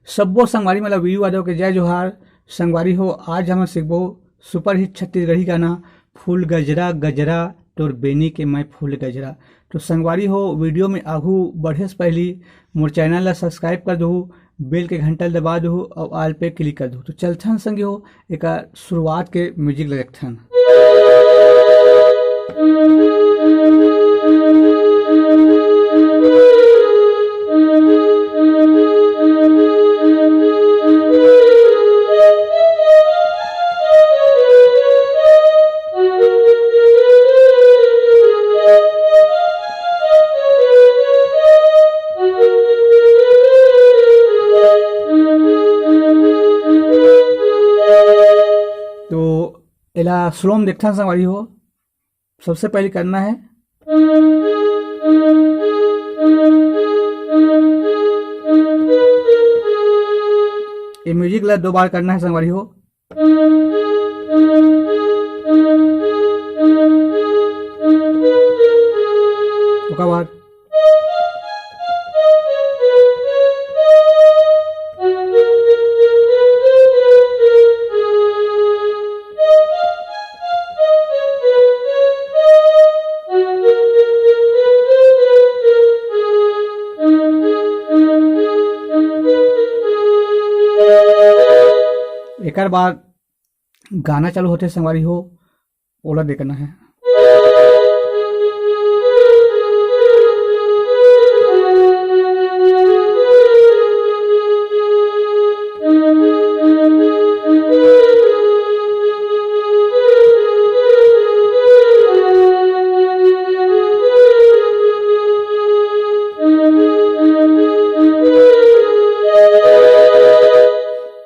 सब्बो संगवारी मतलब वीरू यादव के जय जोहार। संगवारी हो आज हम सीखबो सुपरहिट छत्तीसगढ़ी गाना फूल गजरा गजरा तोर बेनी के मैं फूल गजरा। तो संगवारी हो वीडियो में आगू बढ़े से पहली मोर चैनल ला सब्सक्राइब कर दो, बेल के घंटा दबा दो और आल पे क्लिक कर दो। तो चलथन संगे हो एक शुरुआत के म्यूजिक लगथन। तो एला स्लो में देखथन संगवारी हो। सबसे पहले करना है ये म्यूजिक ला 2 बार करना है संगवारी हो। ओकर बाद एक बार गाना चालू होते संगवारी हो ओला देखना है।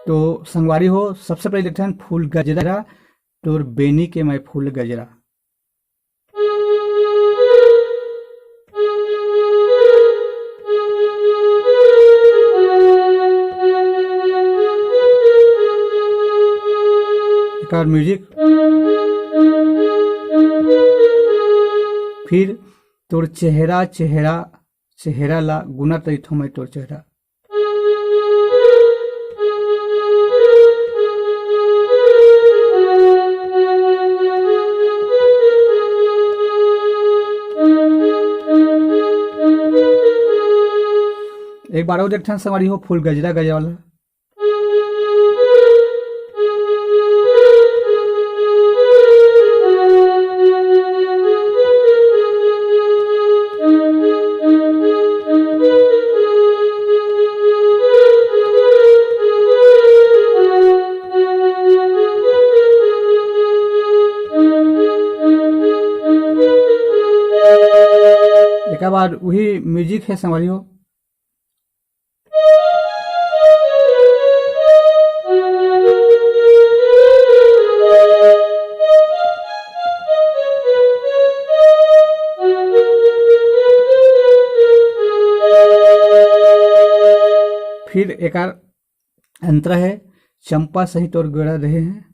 तो संगवारी हो सबसे पहले देखते हैं फूल गजरा तोर बेनी के मैं फूल गजरा। एक और म्यूजिक। फिर तोर चेहरा चेहरा चेहरा ला गुना तैथो मैं तोर चेहरा। एक बार और देखते हैं संगवारी हो फूल गजरा गजरा वाला। एक बार वही म्यूजिक है संगवारी हो। फिर एक अंतरा है चंपा सही तोर गड़ा रहे हैं।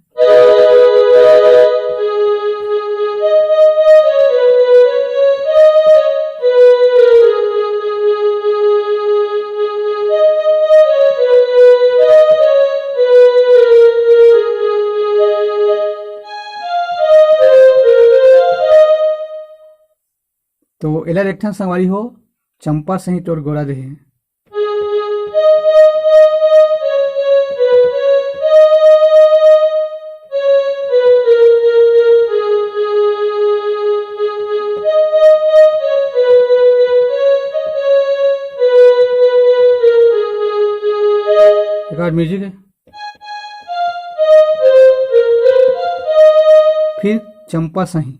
तो एला देखथन संगवारी हो चंपा सही तोर गोड़ा रहे हैं। एक और म्यूजिक है। फिर चंपा सही।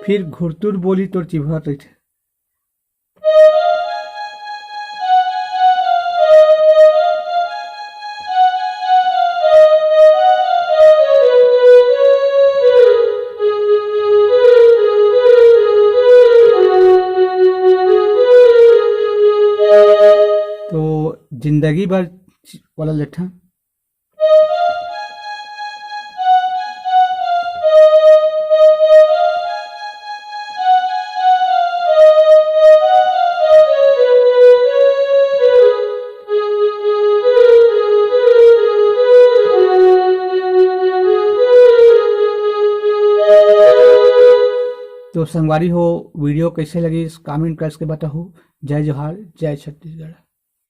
फिर घुरतुर बोली तोर चिभा रही। तो जिंदगी भर वाला लेठा। तो संगवारी हो वीडियो कैसे लगी कमेंट करके बताओ। जय जोहार, जय छत्तीसगढ़।